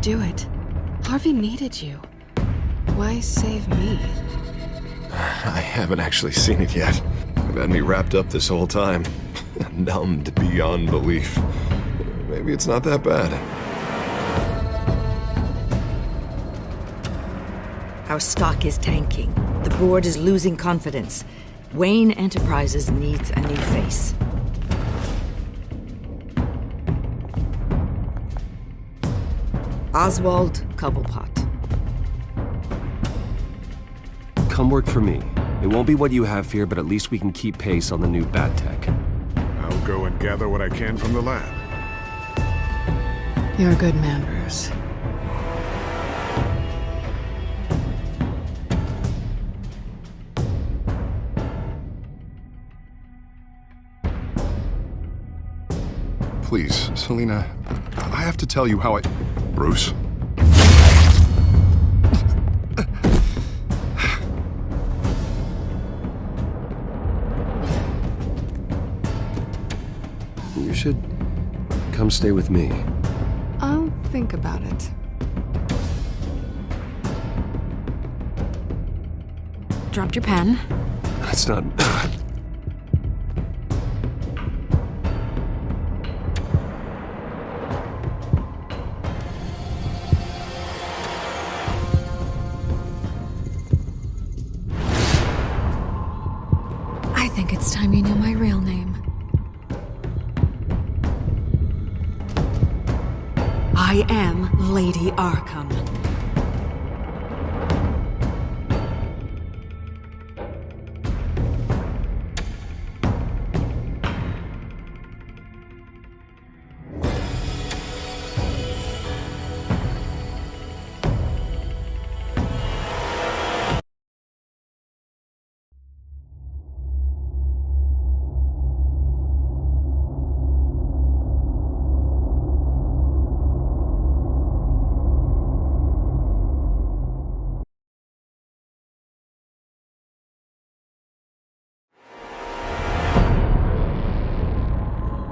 do it? Harvey needed you. Why save me? I haven't actually seen it yet. You've had me wrapped up this whole time. Numbed beyond belief. Maybe it's not that bad. Our stock is tanking. The board is losing confidence. Wayne Enterprises needs a new face. Oswald Cobblepot. Come work for me. It won't be what you have here, but at least we can keep pace on the new bat tech. I'll go and gather what I can from the lab. You're a good man, Bruce. Please, Selina, I have to tell you how I... Bruce? You should come stay with me. I'll think about it. Dropped your pen. That's not... I think it's time you knew my real name. I am Lady Arkham.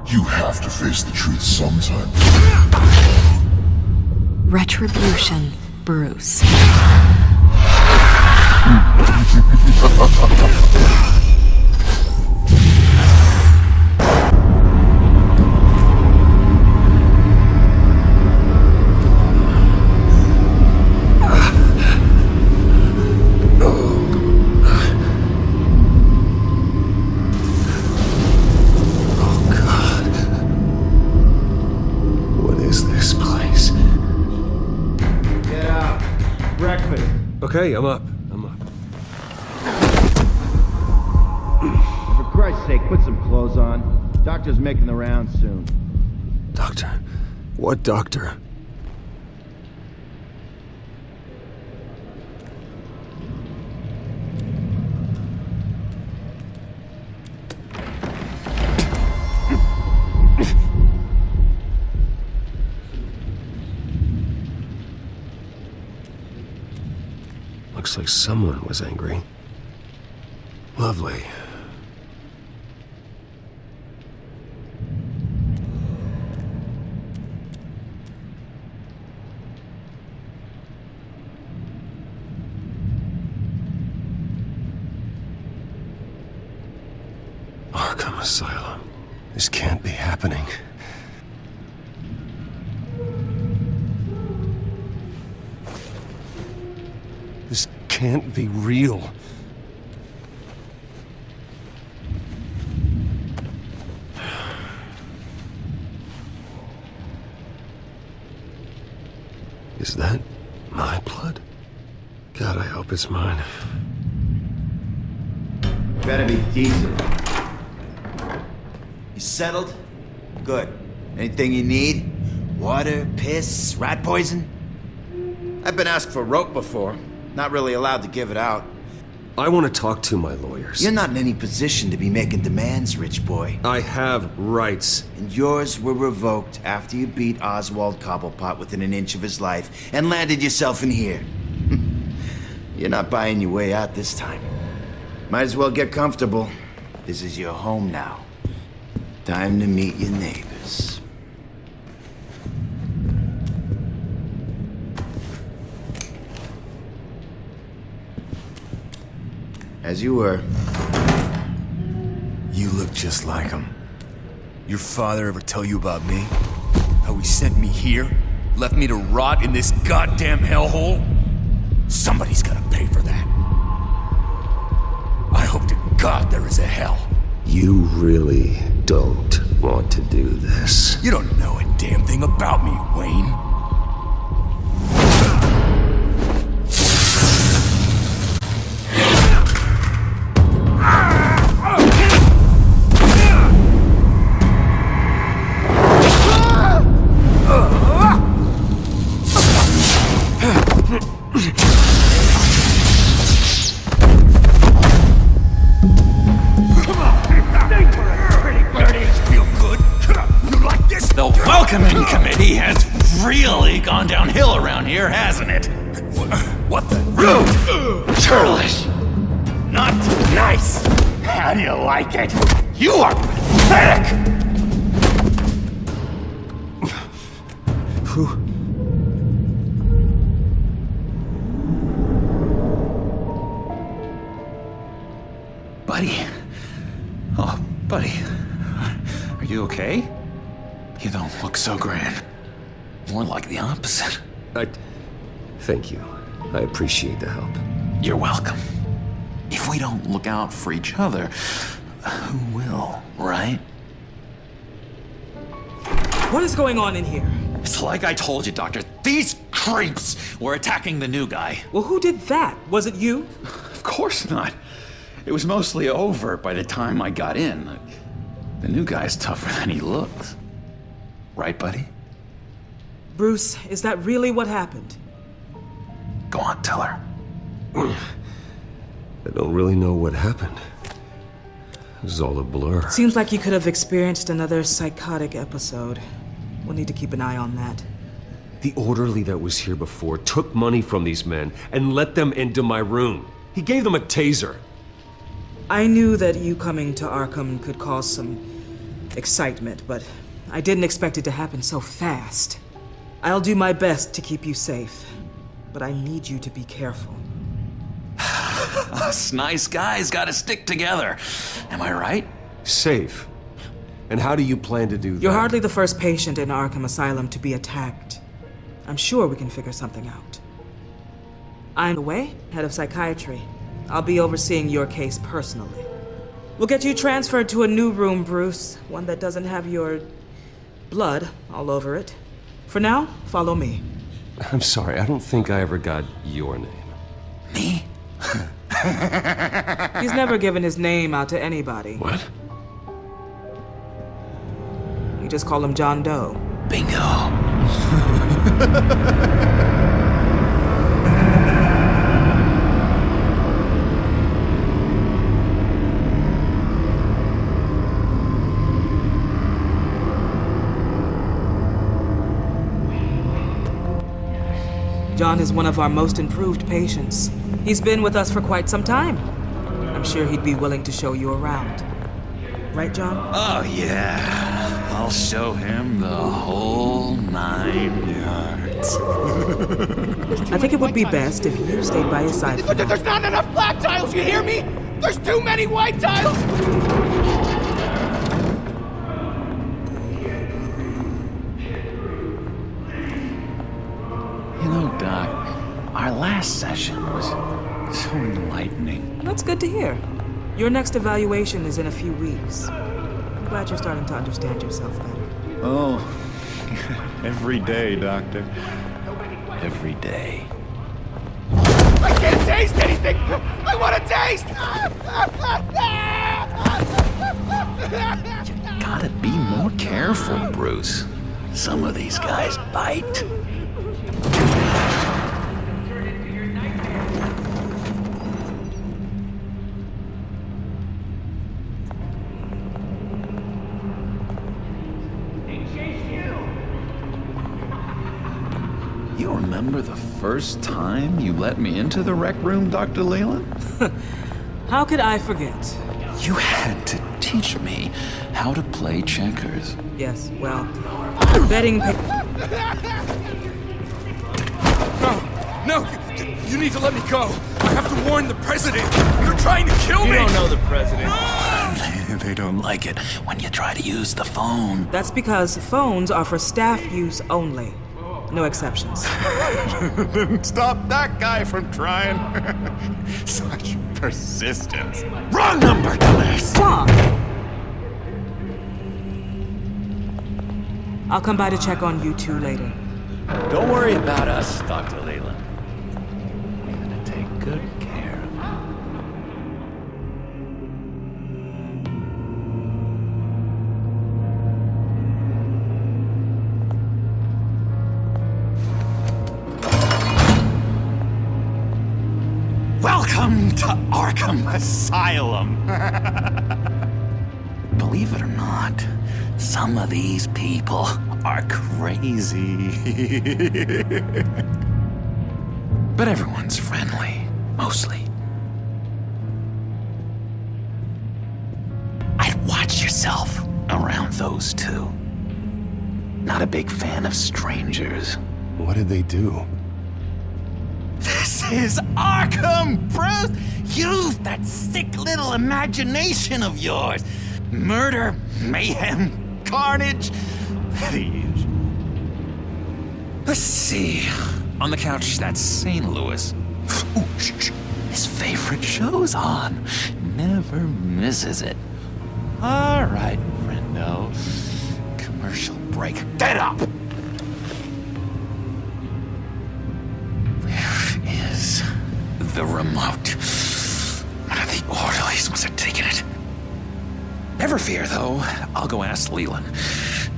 You have to face the truth sometime. Retribution, Bruce. Okay, I'm up. For Christ's sake, put some clothes on. Doctor's making the rounds soon. Doctor? What doctor? Looks like someone was angry. Lovely. Arkham Asylum. This can't be happening. This can't be real. Is that my blood? God, I hope it's mine. Better be decent. You settled? Good. Anything you need? Water, piss, rat poison? I've been asked for rope before. Not really allowed to give it out. I want to talk to my lawyers. You're not in any position to be making demands, rich boy. I have rights. And yours were revoked after you beat Oswald Cobblepot within an inch of his life and landed yourself in here. You're not buying your way out this time. Might as well get comfortable. This is your home now. Time to meet your neighbors. As you were. You look just like him. Your father ever tell you about me? How he sent me here? Left me to rot in this goddamn hellhole? Somebody's gotta pay for that. I hope to God there is a hell. You really don't want to do this. You don't know a damn thing about me, Wayne. The welcoming committee has really gone downhill around here, hasn't it? What the? Rude! Churlish! Not nice! How do you like it? You are pathetic! Buddy? Oh, buddy. Are you okay? You don't look so grand. More like the opposite. Thank you. I appreciate the help. You're welcome. If we don't look out for each other, who will, right? What is going on in here? It's like I told you, Doctor. These creeps were attacking the new guy. Well, who did that? Was it you? Of course not. It was mostly over by the time I got in. The new guy's tougher than he looks. Right, buddy? Bruce, is that really what happened? Go on, tell her. I don't really know what happened. It was all a blur. Seems like you could have experienced another psychotic episode. We'll need to keep an eye on that. The orderly that was here before took money from these men and let them into my room. He gave them a taser. I knew that you coming to Arkham could cause some excitement, but I didn't expect it to happen so fast. I'll do my best to keep you safe, but I need you to be careful. Us nice guys gotta stick together. Am I right? Safe. And how do you plan to do that? You're hardly the first patient in Arkham Asylum to be attacked. I'm sure we can figure something out. I'm away, head of psychiatry. I'll be overseeing your case personally. We'll get you transferred to a new room, Bruce. One that doesn't have your blood all over it. For now, follow me. I'm sorry, I don't think I ever got your name. Me? He's never given his name out to anybody. What? You just call him John Doe. Bingo. John is one of our most improved patients. He's been with us for quite some time. I'm sure he'd be willing to show you around. Right, John? Oh, yeah. I'll show him the whole 9 yards. I think it would be best if you stayed by his side. There's not enough black tiles, you hear me? There's too many white tiles! You know, Doc, our last session was so enlightening. That's good to hear. Your next evaluation is in a few weeks. I'm glad you're starting to understand yourself better. Oh, every day, Doctor. Every day. I can't taste anything! I want to taste! You gotta be more careful, Bruce. Some of these guys bite. You remember the first time you let me into the rec room, Dr. Leland? How could I forget? You had to teach me how to play checkers. Yes, well, betting... No, you need to let me go. I have to warn the president. You're trying to kill me. You don't know the president. They don't like it when you try to use the phone. That's because phones are for staff use only. No exceptions. Stop that guy from trying. Such persistence. Wrong number, dumbass. Tom! I'll come by to check on you two later. Don't worry about us, Dr. Leland. We're gonna take good care of you. Welcome to Arkham Asylum. Believe it or not, some of these people are crazy. But everyone's friendly, mostly. I'd watch yourself around those two. Not a big fan of strangers. What did they do? This is Arkham, Bruce! Use that sick little imagination of yours. Murder, mayhem, carnage. The usual. Let's see. On the couch, that's St. Louis. Ooh, shh. His favorite show's on. Never misses it. All right, friendo. Commercial break. Get up! The remote. One of the orderlies must have taken it. Never fear, though. I'll go ask Leland.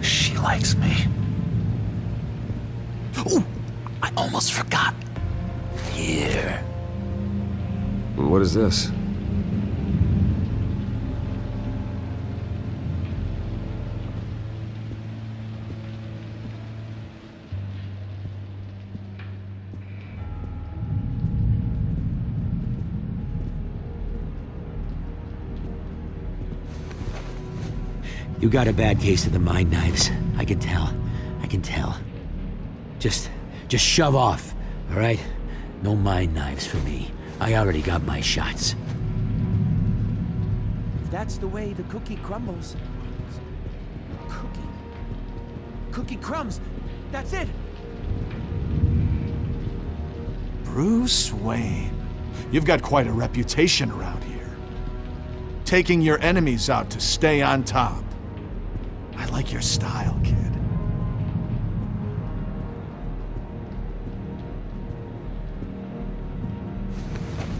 She likes me. Ooh, I almost forgot. Here. What is this? You got a bad case of the mind knives. I can tell. I can tell. Just shove off, all right? No mind knives for me. I already got my shots. If that's the way the cookie crumbles. Cookie crumbs. That's it. Bruce Wayne. You've got quite a reputation around here. Taking your enemies out to stay on top. I like your style, kid.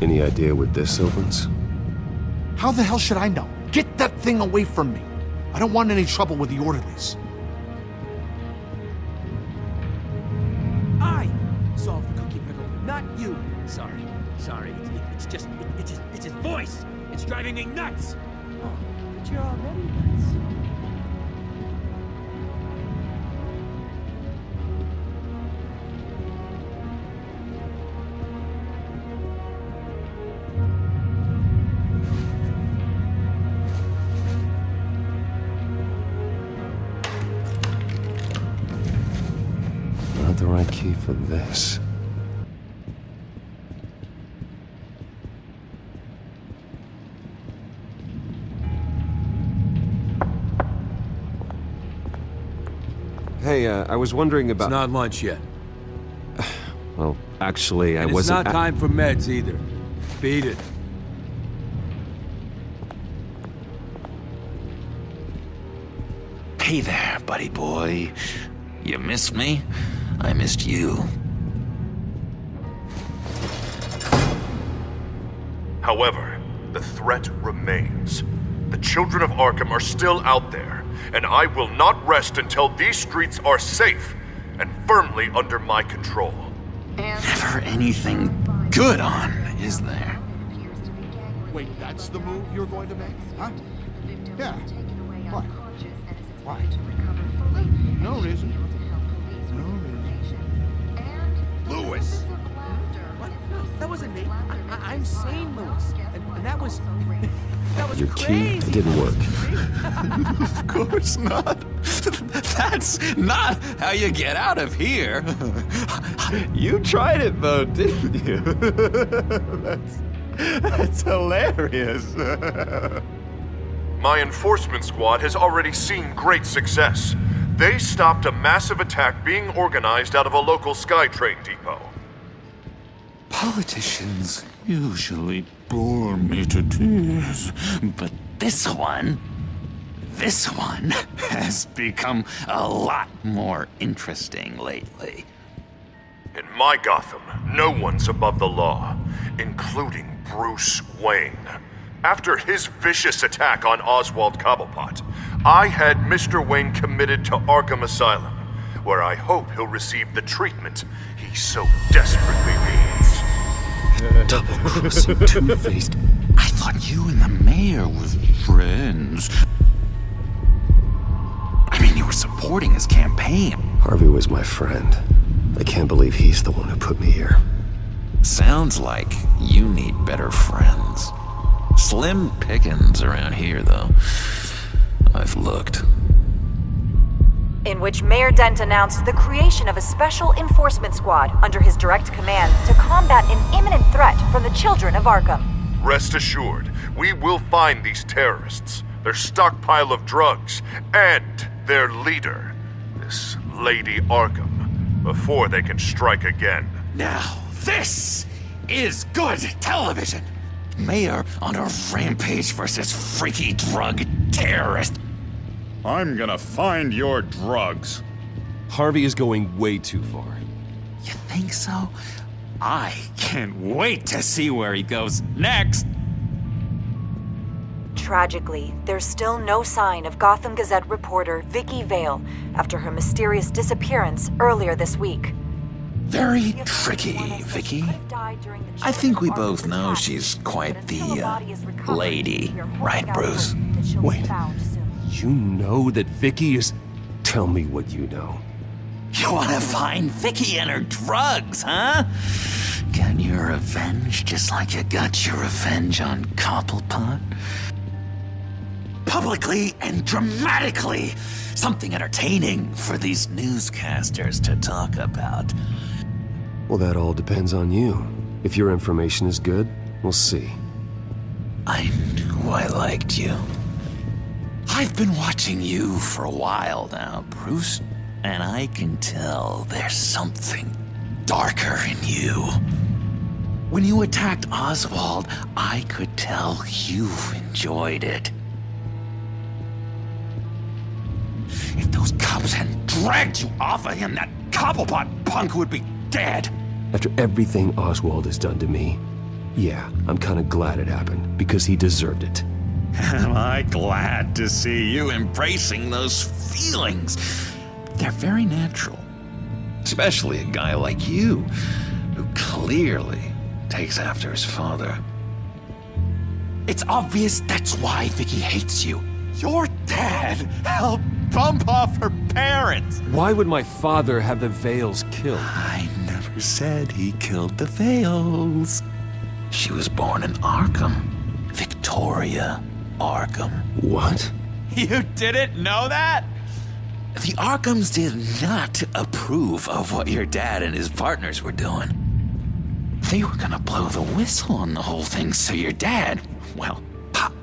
Any idea what this opens? How the hell should I know? Get that thing away from me. I don't want any trouble with the orderlies. I solved the cookie riddle, not you. Sorry. It's his voice. It's driving me nuts. Oh, but you're already nuts. Not the right key for this. Hey, I was wondering about... It's not lunch yet. Well, actually, I It's wasn't... not time for meds either. Beat it. Hey there, buddy boy. You missed me? I missed you. However, the threat remains. The children of Arkham are still out there, and I will not rest until these streets are safe and firmly under my control. Never anything good on, is there? Wait, that's the move you're going to make? Huh? Yeah. Why? Why? No reason. No reason. Lewis! What? No, that wasn't me. I'm sane, Lewis. And that was Your key crazy. didn't work. Of course not. That's not how you get out of here. You tried it though, didn't you? That's hilarious. My enforcement squad has already seen great success. They stopped a massive attack being organized out of a local SkyTrain depot. Politicians usually bore me to tears, but this one has become a lot more interesting lately. In my Gotham, no one's above the law, including Bruce Wayne. After his vicious attack on Oswald Cobblepot, I had Mr. Wayne committed to Arkham Asylum, where I hope he'll receive the treatment he so desperately needs. Double-crossing, two-faced. I thought you and the mayor were friends. I mean, you were supporting his campaign. Harvey was my friend. I can't believe he's the one who put me here. Sounds like you need better friends. Slim pickings around here, though. I've looked. In which Mayor Dent announced the creation of a special enforcement squad under his direct command to combat an imminent threat from the children of Arkham. Rest assured, we will find these terrorists, their stockpile of drugs, and their leader, this Lady Arkham, before they can strike again. Now, this is good television. Mayor on a rampage versus freaky drug terrorist. I'm gonna find your drugs. Harvey is going way too far. You think so? I can't wait to see where he goes next. Tragically, there's still no sign of Gotham Gazette reporter Vicky Vale after her mysterious disappearance earlier this week. Very tricky, Vicky. I think we both know she's quite the, lady, right, Bruce? Wait, you know that Vicky is... Tell me what you know. You want to find Vicky and her drugs, huh? Get your revenge just like you got your revenge on Cobblepot? Publicly and dramatically! Something entertaining for these newscasters to talk about. Well, that all depends on you. If your information is good, we'll see. I knew I liked you. I've been watching you for a while now, Bruce, and I can tell there's something darker in you. When you attacked Oswald, I could tell you enjoyed it. If those cops hadn't dragged you off of him, that Cobblepot punk would be dead. After everything Oswald has done to me, yeah, I'm kind of glad it happened, because he deserved it. Am I glad to see you embracing those feelings? They're very natural. Especially a guy like you, who clearly takes after his father. It's obvious that's why Vicky hates you. Your dad helped bump off her parents. Why would my father have the Vales killed? I never said he killed the Vales. She was born in Arkham. Victoria Arkham. What? You didn't know that? The Arkhams did not approve of what your dad and his partners were doing. They were gonna blow the whistle on the whole thing, so your dad, well, pop.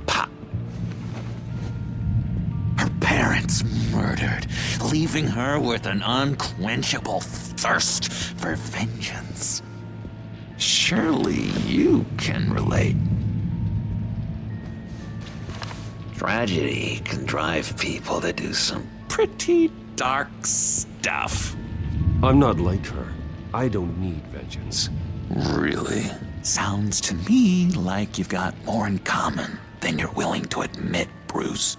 Her parents murdered, leaving her with an unquenchable thirst for vengeance. Surely you can relate. Tragedy can drive people to do some pretty dark stuff. I'm not like her. I don't need vengeance. Really? Sounds to me like you've got more in common than you're willing to admit, Bruce.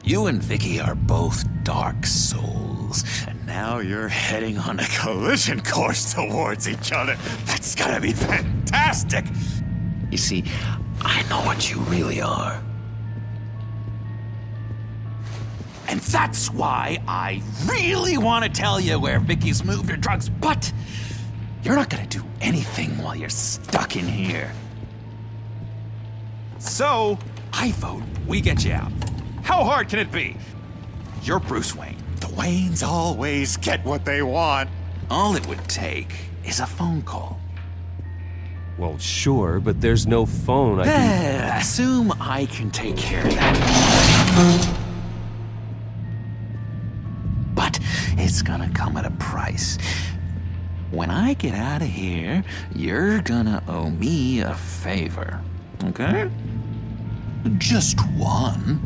You and Vicky are both dark souls, and now you're heading on a collision course towards each other. That's gonna be fantastic! You see, I know what you really are. And that's why I really want to tell you where Vicky's moved her drugs, but you're not gonna do anything while you're stuck in here. So, I vote we get you out. How hard can it be? You're Bruce Wayne. The Waynes always get what they want. All it would take is a phone call. Well, sure, but there's no phone. Assume I can take care of that. But it's gonna come at a price. When I get out of here, you're gonna owe me a favor, okay? Just one.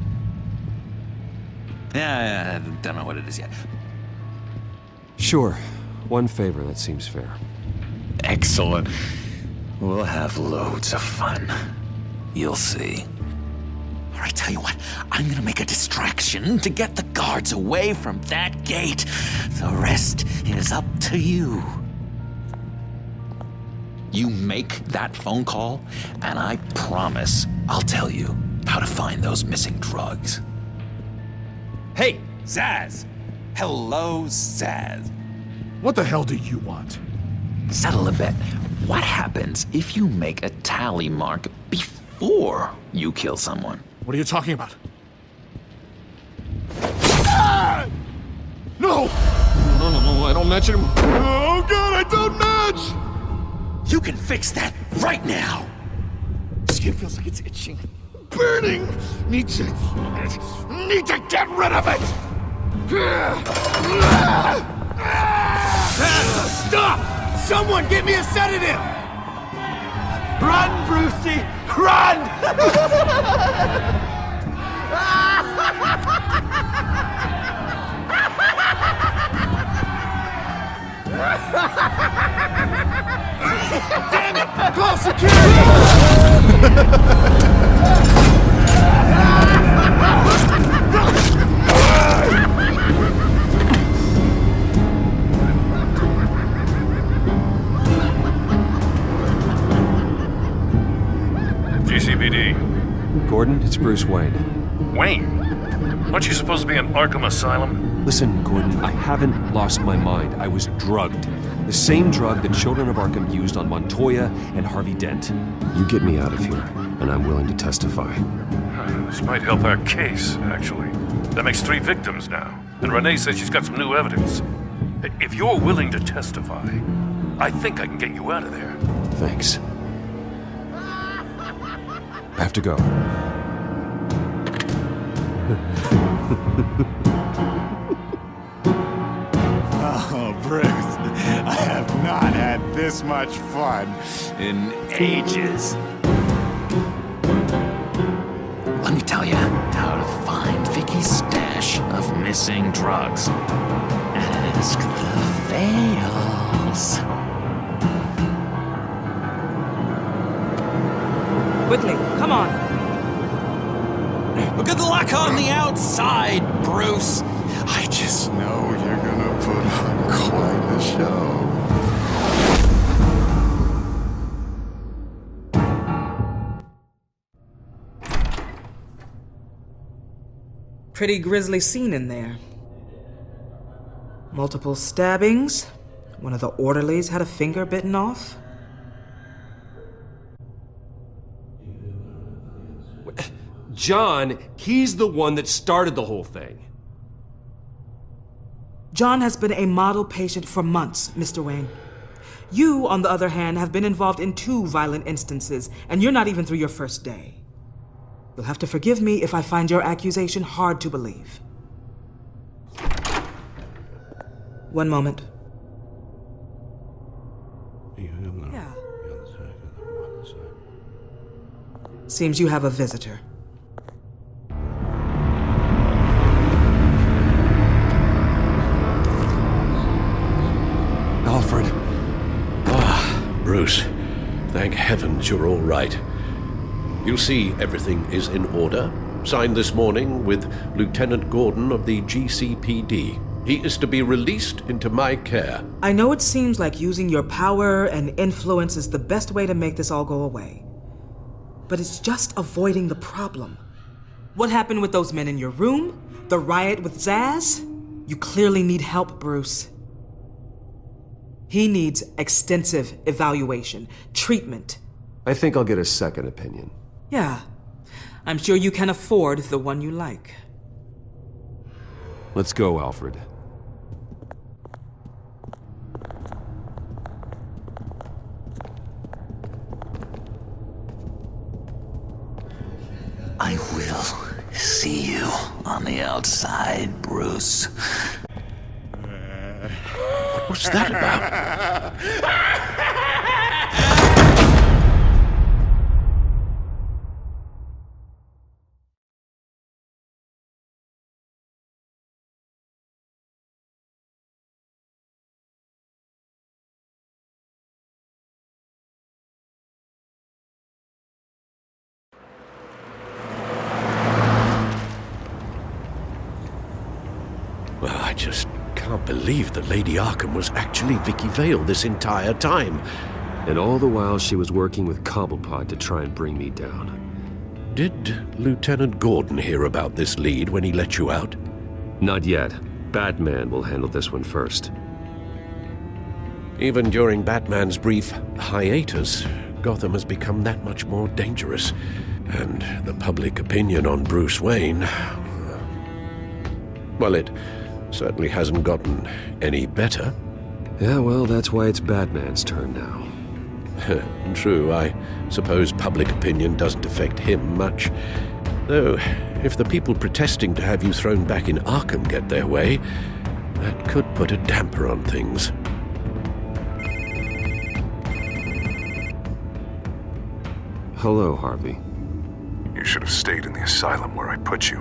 Yeah, I don't know what it is yet. Sure. One favor, that seems fair. Excellent. We'll have loads of fun. You'll see. All right, tell you what, I'm gonna make a distraction to get the guards away from that gate. The rest is up to you. You make that phone call, and I promise I'll tell you how to find those missing drugs. Hey, Zaz! Hello, Zaz. What the hell do you want? Settle a bet. What happens if you make a tally mark before you kill someone? What are you talking about? Ah! No! No, I don't match anymore. Oh god, I don't match! You can fix that right now! Skin feels like it's itching. Burning! Need to get rid of it! Stop! Someone get me a sedative! Run, Brucey! Run! Damn it! Call security! GCPD. Gordon, it's Bruce Wayne. Wayne? Aren't you supposed to be in Arkham Asylum? Listen, Gordon, I haven't lost my mind. I was drugged. The same drug the children of Arkham used on Montoya and Harvey Dent. You get me out of here, and I'm willing to testify. This might help our case, actually. That makes 3 victims now, and Renee says she's got some new evidence. If you're willing to testify, I think I can get you out of there. Thanks. I have to go. Oh, Bruce, I have not had this much fun in ages. Let me tell you how to find Vicky's stash of missing drugs. Ask the Veils. Quickly, come on. Good luck on the outside, Bruce. I just know you're gonna put on quite a show. Pretty grisly scene in there. Multiple stabbings. One of the orderlies had a finger bitten off. John, he's the one that started the whole thing. John has been a model patient for months, Mr. Wayne. You, on the other hand, have been involved in 2 violent instances, and you're not even through your first day. You'll have to forgive me if I find your accusation hard to believe. One moment. Yeah. Seems you have a visitor. Alfred. Bruce. Thank heavens you're all right. You see, everything is in order. Signed this morning with Lieutenant Gordon of the GCPD. He is to be released into my care. I know it seems like using your power and influence is the best way to make this all go away. But it's just avoiding the problem. What happened with those men in your room? The riot with Zaz? You clearly need help, Bruce. He needs extensive evaluation, treatment. I think I'll get a second opinion. Yeah, I'm sure you can afford the one you like. Let's go, Alfred. I will see you on the outside, Bruce. What was that about? Well, I just can't believe that Lady Arkham was actually Vicky Vale this entire time. And all the while she was working with Cobblepot to try and bring me down. Did Lieutenant Gordon hear about this lead when he let you out? Not yet. Batman will handle this one first. Even during Batman's brief hiatus, Gotham has become that much more dangerous. And the public opinion on Bruce Wayne... well, it certainly hasn't gotten any better. Yeah, well, that's why it's Batman's turn now. True, I suppose public opinion doesn't affect him much. Though, if the people protesting to have you thrown back in Arkham get their way, that could put a damper on things. Hello, Harvey. You should have stayed in the asylum where I put you.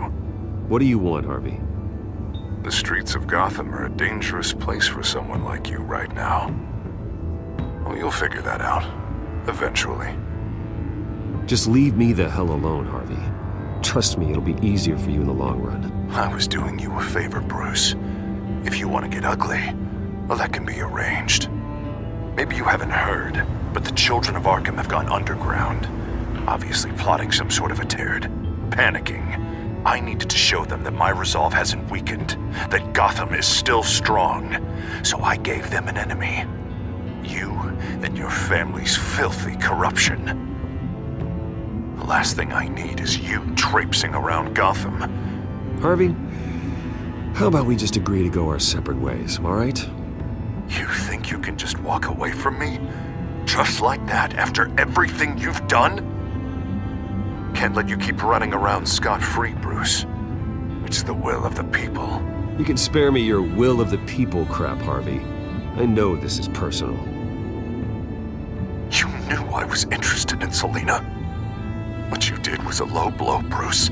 What do you want, Harvey? The streets of Gotham are a dangerous place for someone like you right now. Well, you'll figure that out. Eventually. Just leave me the hell alone, Harvey. Trust me, it'll be easier for you in the long run. I was doing you a favor, Bruce. If you want to get ugly, well, that can be arranged. Maybe you haven't heard, but the children of Arkham have gone underground. Obviously plotting some sort of a turd. Panicking. I needed to show them that my resolve hasn't weakened, that Gotham is still strong. So I gave them an enemy. You and your family's filthy corruption. The last thing I need is you traipsing around Gotham. Harvey, how about we just agree to go our separate ways, all right? You think you can just walk away from me? Just like that, after everything you've done? Can't let you keep running around scot-free, Bruce. It's the will of the people. You can spare me your will of the people crap, Harvey. I know this is personal. You knew I was interested in Selina. What you did was a low blow, Bruce.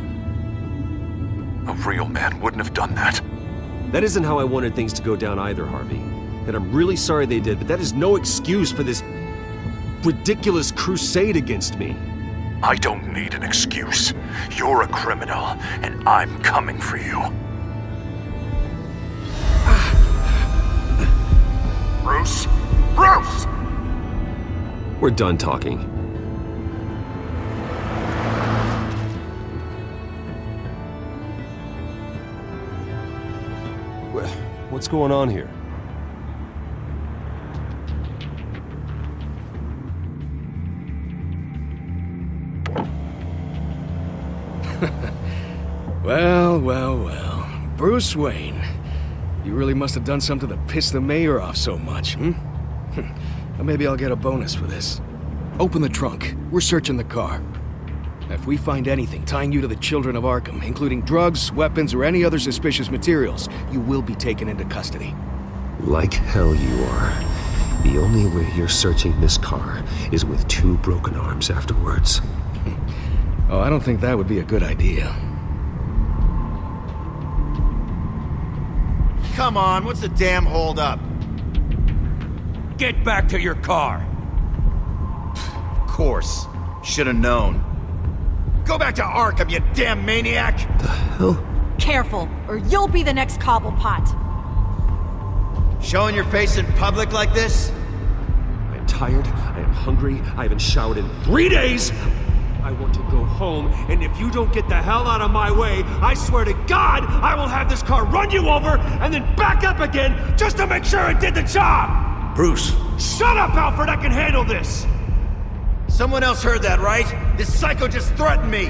A real man wouldn't have done that. That isn't how I wanted things to go down either, Harvey. And I'm really sorry they did, but that is no excuse for this ridiculous crusade against me. I don't need an excuse. You're a criminal, and I'm coming for you. Bruce? Bruce! We're done talking. What's going on here? Well. Bruce Wayne. You really must have done something to piss the mayor off so much, hmm? Well, maybe I'll get a bonus for this. Open the trunk. We're searching the car. If we find anything tying you to the children of Arkham, including drugs, weapons, or any other suspicious materials, you will be taken into custody. Like hell you are. The only way you're searching this car is with 2 broken arms afterwards. Oh, I don't think that would be a good idea. Come on, what's the damn holdup? Get back to your car! Of course. Should have known. Go back to Arkham, you damn maniac! The hell? Careful, or you'll be the next Cobblepot. Showing your face in public like this? I am tired, I am hungry, I haven't showered in 3 days! I want to go home, and if you don't get the hell out of my way, I swear to God, I will have this car run you over, and then back up again, just to make sure it did the job! Bruce! Shut up, Alfred, I can handle this! Someone else heard that, right? This psycho just threatened me!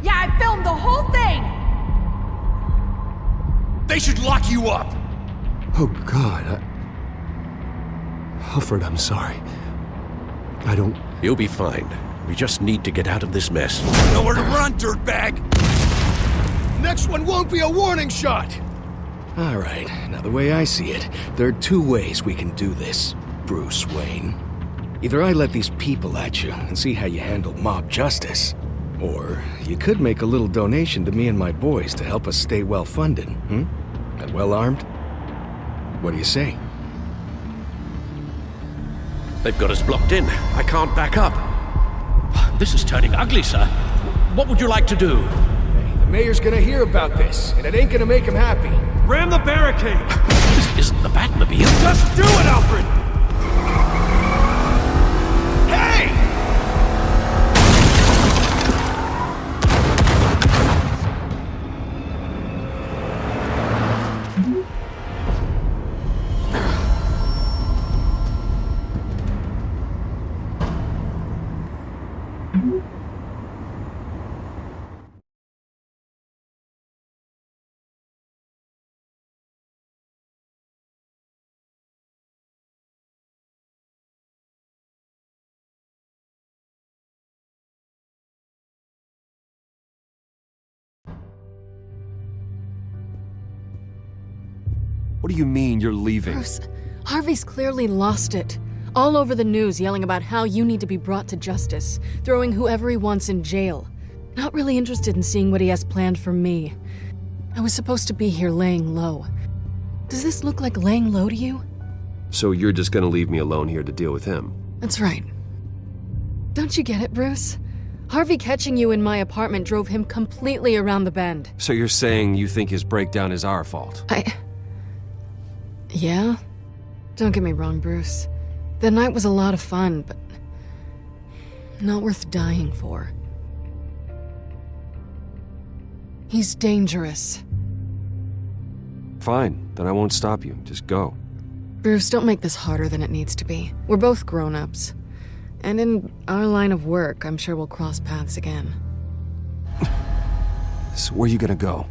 Yeah, I filmed the whole thing! They should lock you up! Oh, God. Alfred, I'm sorry. I don't... You'll be fine. We just need to get out of this mess. Nowhere to run, dirtbag! Next one won't be a warning shot! All right, now the way I see it, there are two ways we can do this, Bruce Wayne. Either I let these people at you and see how you handle mob justice, or you could make a little donation to me and my boys to help us stay well-funded, and well-armed? What do you say? They've got us blocked in. I can't back up. This is turning ugly, sir. What would you like to do? Hey, the mayor's gonna hear about this, and it ain't gonna make him happy. Ram the barricade! This isn't the Batmobile. Just do it, Alfred! Hey! What do you mean you're leaving? Bruce, Harvey's clearly lost it. All over the news yelling about how you need to be brought to justice, throwing whoever he wants in jail. Not really interested in seeing what he has planned for me. I was supposed to be here laying low. Does this look like laying low to you? So you're just gonna leave me alone here to deal with him? That's right. Don't you get it, Bruce? Harvey catching you in my apartment drove him completely around the bend. So you're saying you think his breakdown is our fault? Yeah? Don't get me wrong, Bruce. The night was a lot of fun, but not worth dying for. He's dangerous. Fine, then I won't stop you. Just go. Bruce, don't make this harder than it needs to be. We're both grown-ups. And in our line of work, I'm sure we'll cross paths again. So where are you gonna go?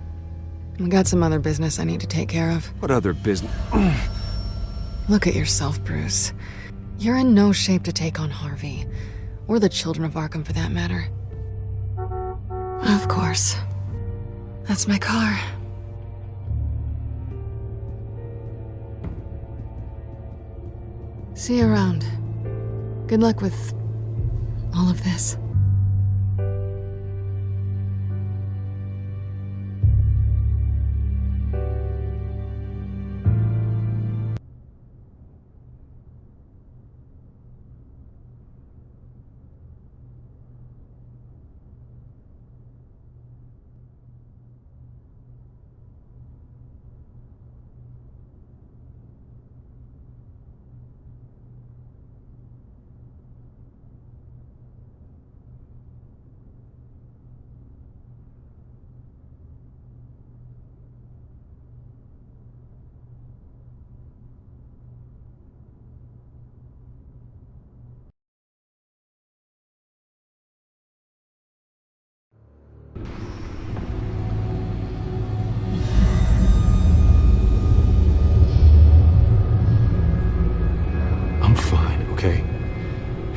I got some other business I need to take care of. What other business? Look at yourself, Bruce. You're in no shape to take on Harvey. Or the children of Arkham, for that matter. Of course. That's my car. See you around. Good luck with all of this.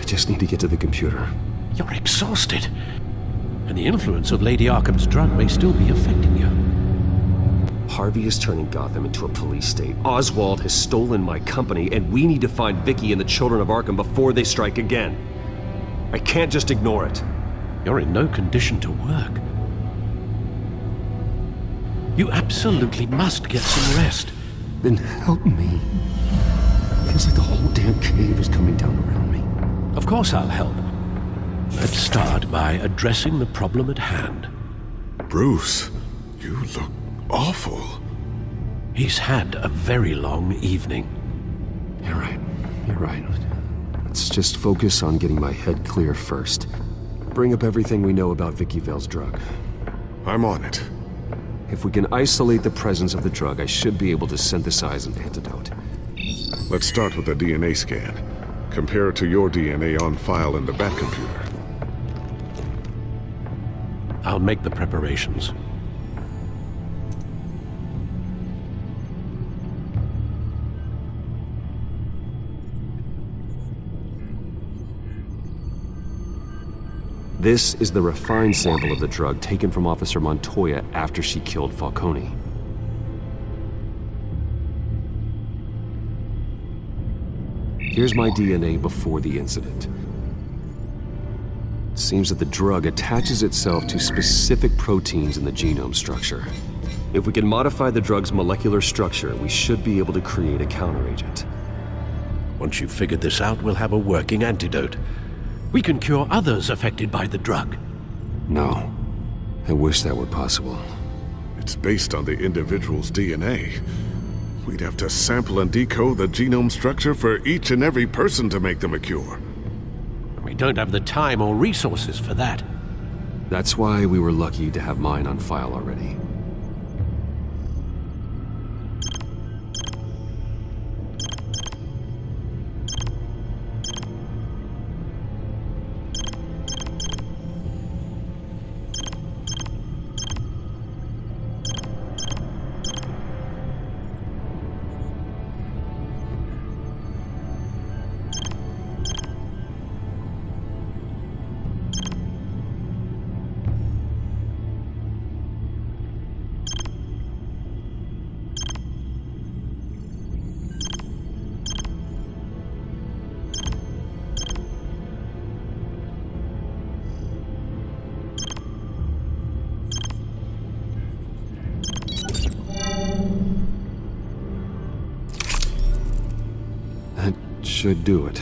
Just need to get to the computer. You're exhausted. And the influence of Lady Arkham's drug may still be affecting you. Harvey is turning Gotham into a police state. Oswald has stolen my company, and we need to find Vicky and the children of Arkham before they strike again. I can't just ignore it. You're in no condition to work. You absolutely must get some rest. Then help me. Feels like the whole damn cave is coming down around me. Of course I'll help. Let's start by addressing the problem at hand. Bruce, you look awful. He's had a very long evening. You're right. You're right. Let's just focus on getting my head clear first. Bring up everything we know about Vicky Vale's drug. I'm on it. If we can isolate the presence of the drug, I should be able to synthesize an antidote. Let's start with a DNA scan. Compare it to your DNA on file in the Batcomputer. I'll make the preparations. This is the refined sample of the drug taken from Officer Montoya after she killed Falcone. Here's my DNA before the incident. It seems that the drug attaches itself to specific proteins in the genome structure. If we can modify the drug's molecular structure, we should be able to create a counteragent. Once you've figured this out, we'll have a working antidote. We can cure others affected by the drug. No. I wish that were possible. It's based on the individual's DNA. We'd have to sample and decode the genome structure for each and every person to make them a cure. We don't have the time or resources for that. That's why we were lucky to have mine on file already. That should do it.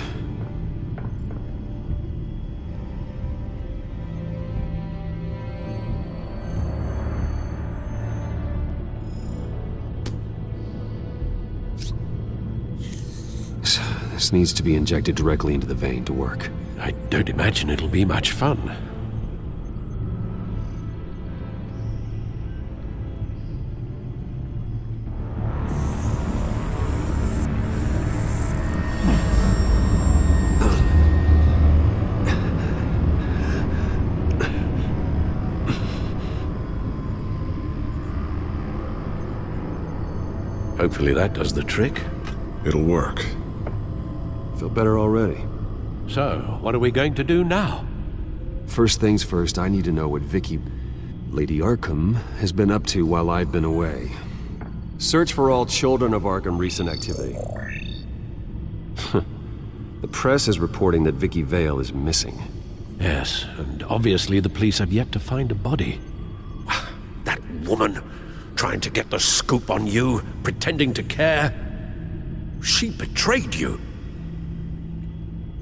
This needs to be injected directly into the vein to work. I don't imagine it'll be much fun. Hopefully that does the trick. It'll work. Feel better already. So, what are we going to do now? First things first, I need to know what Lady Arkham, has been up to while I've been away. Search for all children of Arkham recent activity. The press is reporting that Vicky Vale is missing. Yes, and obviously the police have yet to find a body. That woman, trying to get the scoop on you, pretending to care. She betrayed you.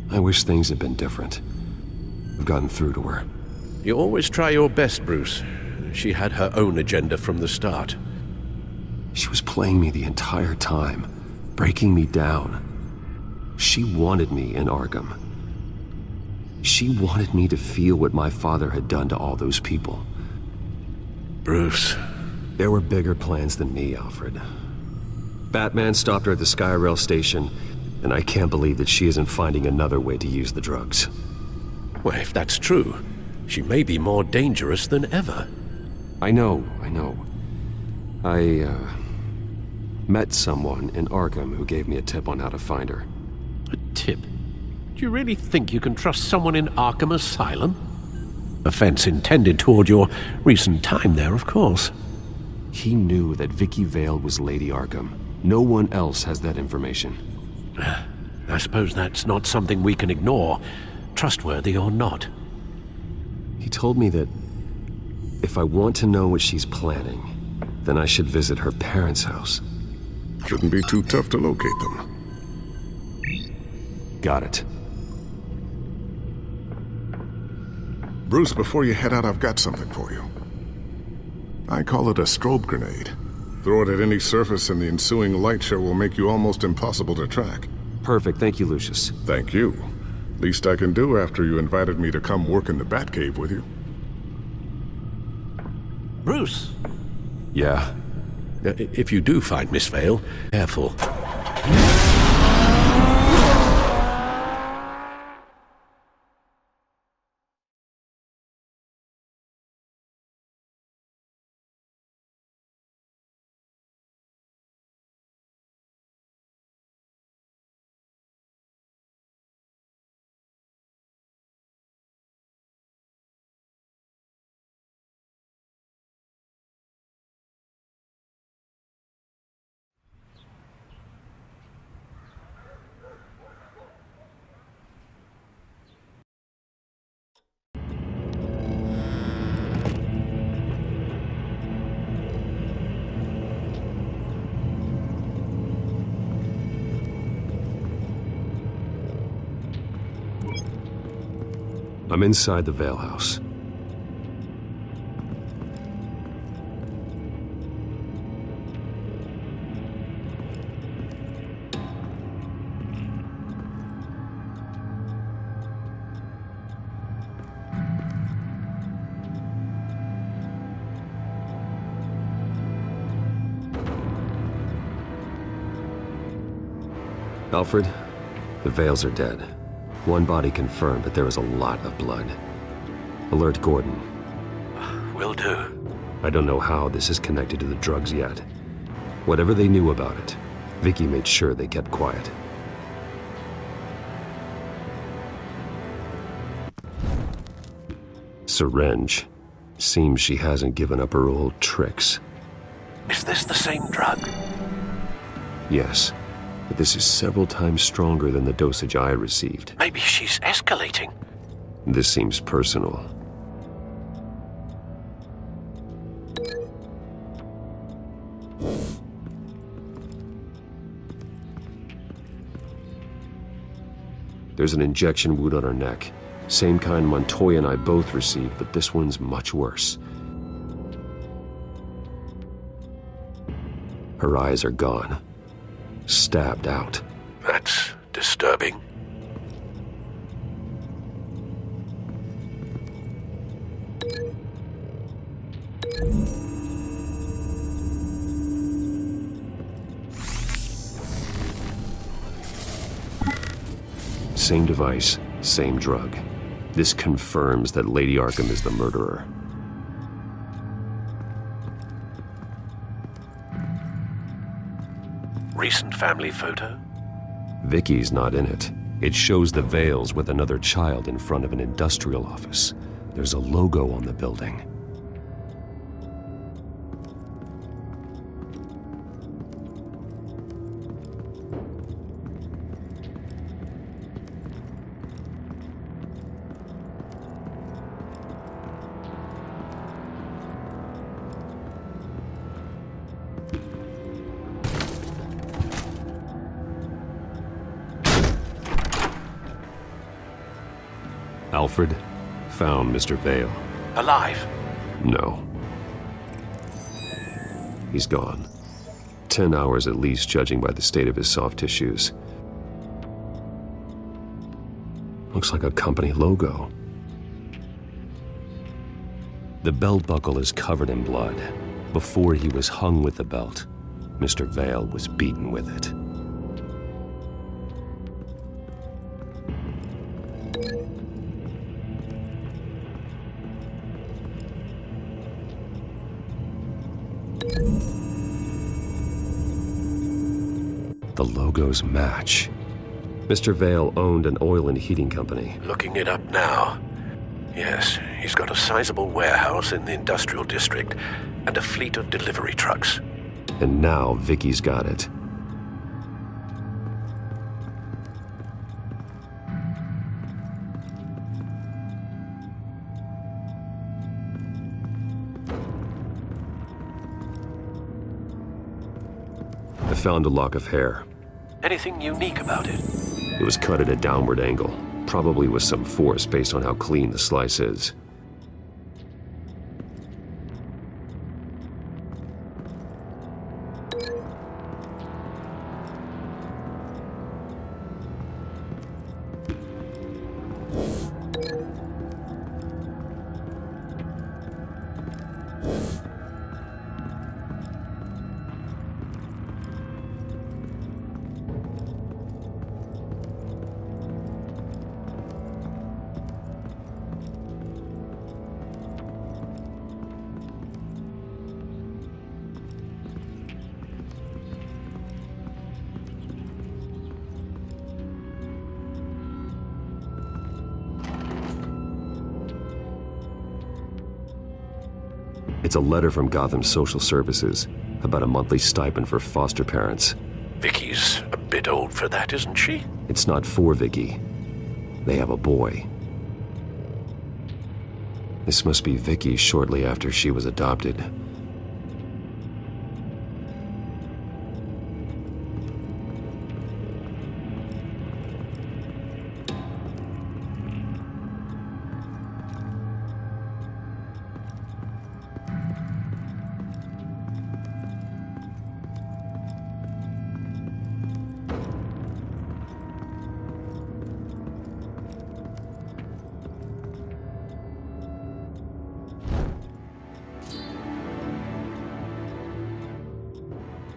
I wish things had been different. I've gotten through to her. You always try your best, Bruce. She had her own agenda from the start. She was playing me the entire time, breaking me down. She wanted me in Arkham. She wanted me to feel what my father had done to all those people. Bruce. There were bigger plans than me, Alfred. Batman stopped her at the Skyrail station, and I can't believe that she isn't finding another way to use the drugs. Well, if that's true, she may be more dangerous than ever. I know. I met someone in Arkham who gave me a tip on how to find her. A tip? Do you really think you can trust someone in Arkham Asylum? Offense intended toward your recent time there, of course. He knew that Vicky Vale was Lady Arkham. No one else has that information. I suppose that's not something we can ignore, trustworthy or not. He told me that if I want to know what she's planning, then I should visit her parents' house. Shouldn't be too tough to locate them. Got it. Bruce, before you head out, I've got something for you. I call it a strobe grenade. Throw it at any surface and the ensuing light show will make you almost impossible to track. Perfect. Thank you, Lucius. Thank you. Least I can do after you invited me to come work in the Batcave with you. Bruce! Yeah? If you do find Miss Vale, careful. I'm inside the Vale House. Alfred, the Vales are dead. One body confirmed, but there is a lot of blood. Alert Gordon. Will do. I don't know how this is connected to the drugs yet. Whatever they knew about it, Vicky made sure they kept quiet. Syringe. Seems she hasn't given up her old tricks. Is this the same drug? Yes, but this is several times stronger than the dosage I received. Maybe she's escalating. This seems personal. There's an injection wound on her neck. Same kind Montoya and I both received, but this one's much worse. Her eyes are gone. Stabbed out. That's disturbing. Same device, same drug. This confirms that Lady Arkham is the murderer. Recent family photo? Vicky's not in it. It shows the Vales with another child in front of an industrial office. There's a logo on the building. Alfred found Mr. Vale. Alive? No. He's gone. 10 hours at least, judging by the state of his soft tissues. Looks like a company logo. The belt buckle is covered in blood. Before he was hung with the belt, Mr. Vale was beaten with it. The logos match. Mr. Vale owned an oil and heating company. Looking it up now. Yes, he's got a sizable warehouse in the industrial district and a fleet of delivery trucks. And now Vicky's got it. I found a lock of hair. Anything unique about it? It was cut at a downward angle, probably with some force based on how clean the slice is. It's a letter from Gotham Social Services about a monthly stipend for foster parents. Vicky's a bit old for that, isn't she? It's not for Vicky. They have a boy. This must be Vicky shortly after she was adopted.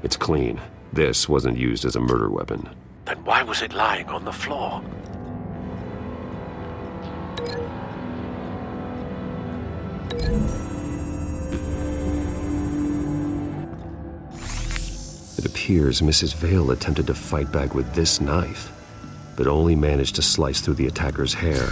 It's clean. This wasn't used as a murder weapon. Then why was it lying on the floor? It appears Mrs. Vale attempted to fight back with this knife, but only managed to slice through the attacker's hair.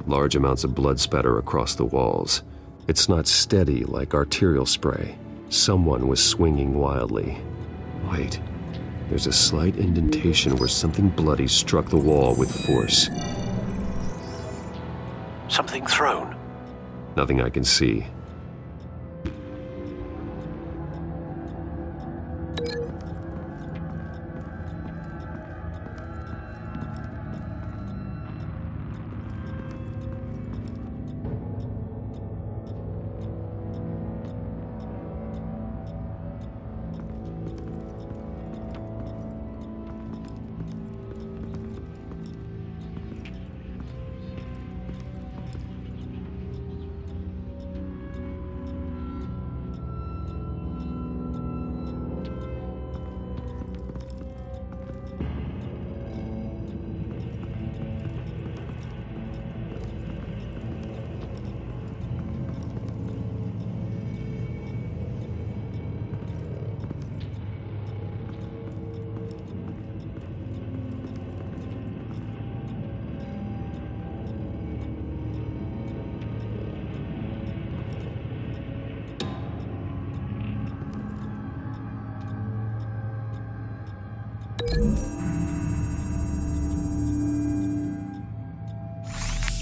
Large amounts of blood spatter across the walls. It's not steady like arterial spray. Someone was swinging wildly. Wait, there's a slight indentation where something bloody struck the wall with force. Something thrown. Nothing I can see.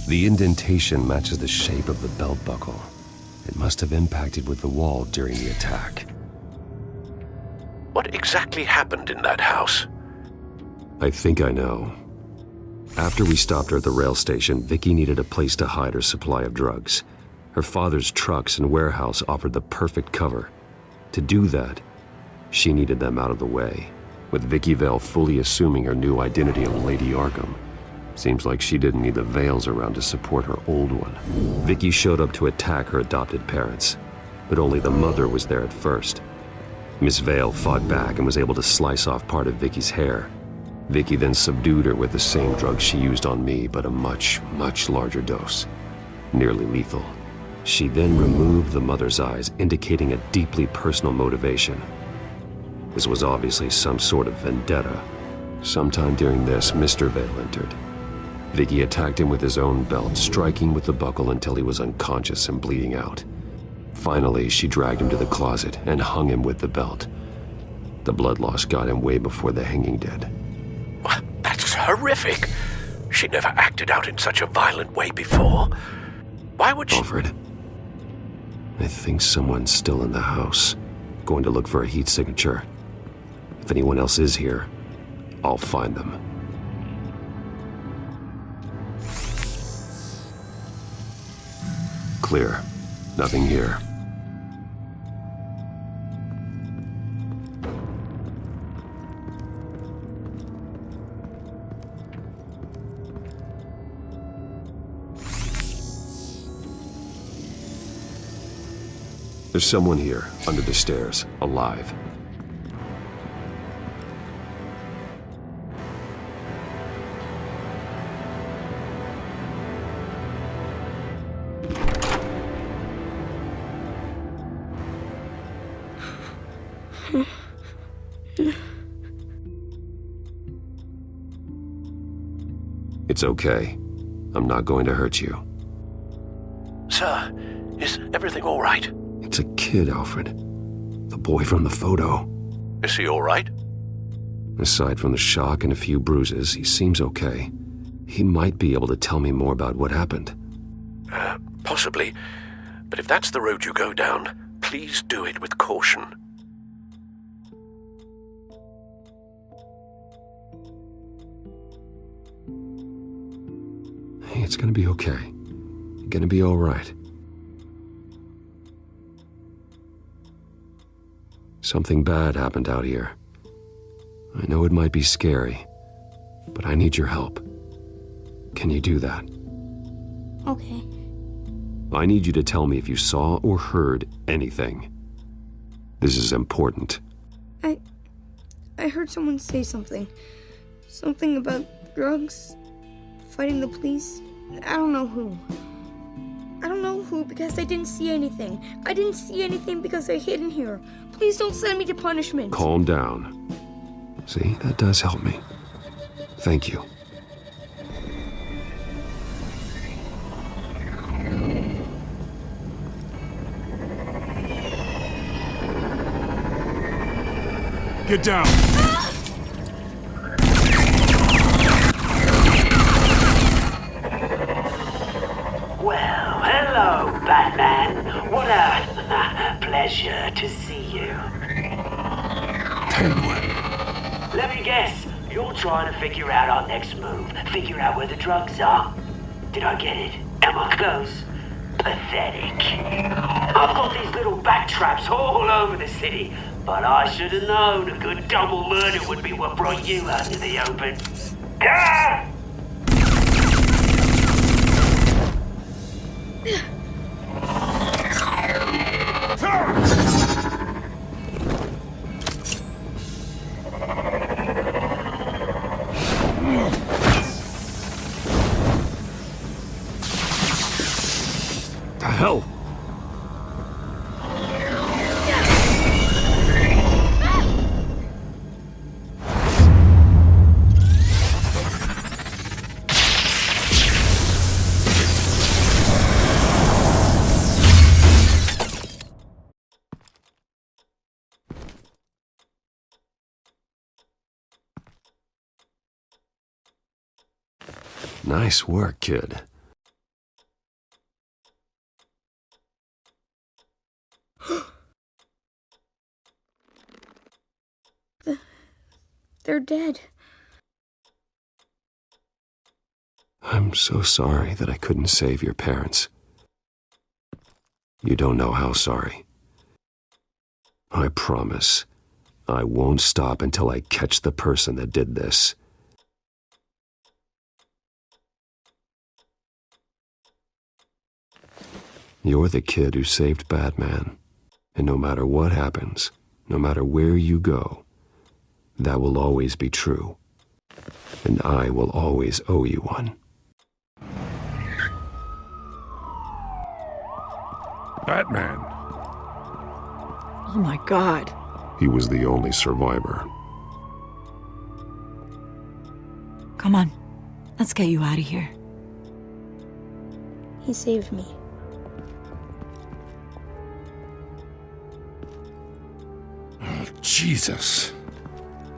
The indentation matches the shape of the belt buckle. It must have impacted with the wall during the attack. What exactly happened in that house? I think I know. After we stopped her at the rail station, Vicky needed a place to hide her supply of drugs. Her father's trucks and warehouse offered the perfect cover. To do that, she needed them out of the way, with Vicky Vale fully assuming her new identity of Lady Arkham. Seems like she didn't need the Vales around to support her old one. Vicky showed up to attack her adopted parents, but only the mother was there at first. Miss Vale fought back and was able to slice off part of Vicky's hair. Vicky then subdued her with the same drug she used on me, but a much, much larger dose. Nearly lethal. She then removed the mother's eyes, indicating a deeply personal motivation. This was obviously some sort of vendetta. Sometime during this, Mr. Vale entered. Vicky attacked him with his own belt, striking with the buckle until he was unconscious and bleeding out. Finally, she dragged him to the closet and hung him with the belt. The blood loss got him way before the hanging did. That's horrific. She never acted out in such a violent way before. Why would she— Alfred, I think someone's still in the house. Going to look for a heat signature. If anyone else is here, I'll find them. Clear. Nothing here. There's someone here, under the stairs, alive. It's okay. I'm not going to hurt you. Sir, is everything all right? It's a kid, Alfred. The boy from the photo. Is he all right? Aside from the shock and a few bruises, he seems okay. He might be able to tell me more about what happened. Possibly. But if that's the road you go down, please do it with caution. Hey, it's gonna be okay. You're gonna be all right. Something bad happened out here. I know it might be scary, but I need your help. Can you do that? Okay. I need you to tell me if you saw or heard anything. This is important. I heard someone say something. Something about drugs, fighting the police. I don't know who. I don't know who because I didn't see anything. I didn't see anything because I hid in here. Please don't send me to punishment. Calm down. See, that does help me. Thank you. Get down! Well, hello, Batman. What a pleasure to see you. Penguin. Let me guess, you're trying to figure out our next move. Figure out where the drugs are. Did I get it? Am I close? Pathetic. I've got these little bat traps all over the city, but I should have known a good double murder would be what brought you out to the open. Ah! The hell? Nice work, kid. They're dead. I'm so sorry that I couldn't save your parents. You don't know how sorry. I promise, I won't stop until I catch the person that did this. You're the kid who saved Batman. And no matter what happens, no matter where you go, that will always be true. And I will always owe you one. Batman. Oh my God. He was the only survivor. Come on. Let's get you out of here. He saved me. Oh, Jesus.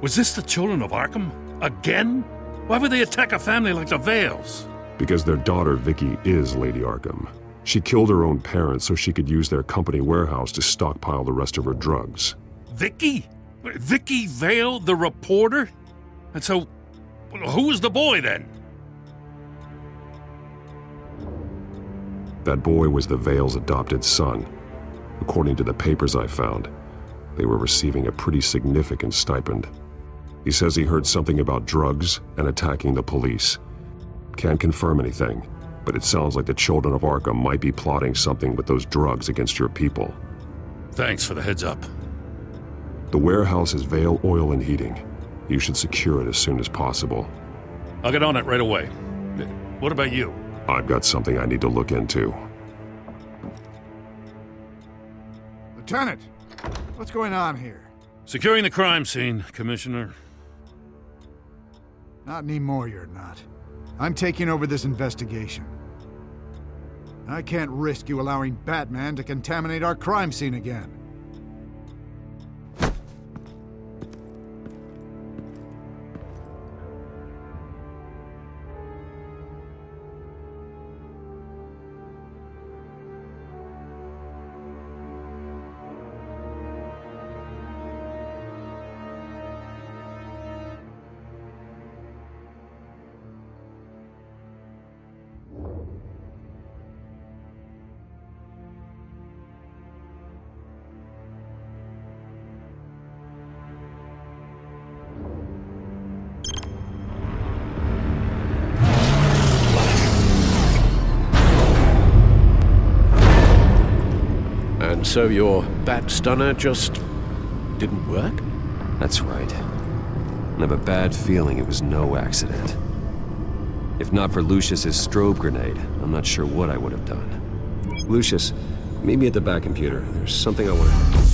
Was this the children of Arkham? Again? Why would they attack a family like the Vales? Because their daughter, Vicky, is Lady Arkham. She killed her own parents so she could use their company warehouse to stockpile the rest of her drugs. Vicky? Vicky Vale, the reporter? And so, who was the boy then? That boy was the Vale's adopted son. According to the papers I found, they were receiving a pretty significant stipend. He says he heard something about drugs and attacking the police. Can't confirm anything, but it sounds like the children of Arkham might be plotting something with those drugs against your people. Thanks for the heads up. The warehouse is Vale Oil and Heating. You should secure it as soon as possible. I'll get on it right away. What about you? I've got something I need to look into. Lieutenant, what's going on here? Securing the crime scene, Commissioner. Not anymore, you're not. I'm taking over this investigation. I can't risk you allowing Batman to contaminate our crime scene again. And so your bat stunner just didn't work? That's right. I have a bad feeling it was no accident. If not for Lucius's strobe grenade, I'm not sure what I would have done. Lucius, meet me at the back computer. There's something I want to...